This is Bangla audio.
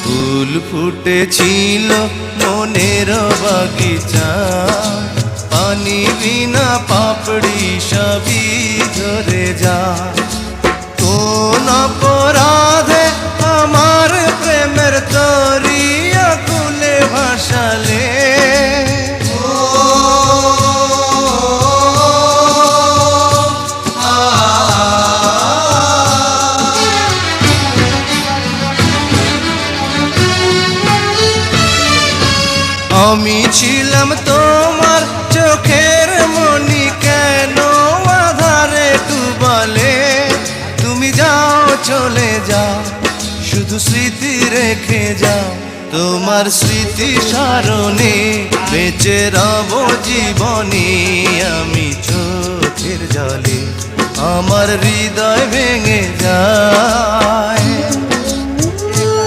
ফুল ফুটেছিল মনের বাগিচা, পানি বিনা পাপড়ি সবই ঝরে যা। কোন অপরাধে আমার প্রেমের তরিয়া কুলে ভাসালে, আমি ছিলাম তোমার চোখের মনি, কেন আধারে ডুবালে? তুমি যাও চলে যাও, শুধু স্মৃতি রেখে যাও। তোমার স্মৃতি স্মরণে বেঁচে রব জীবনে। আমি চোখের জলে আমার হৃদয় ভেঙে যায়।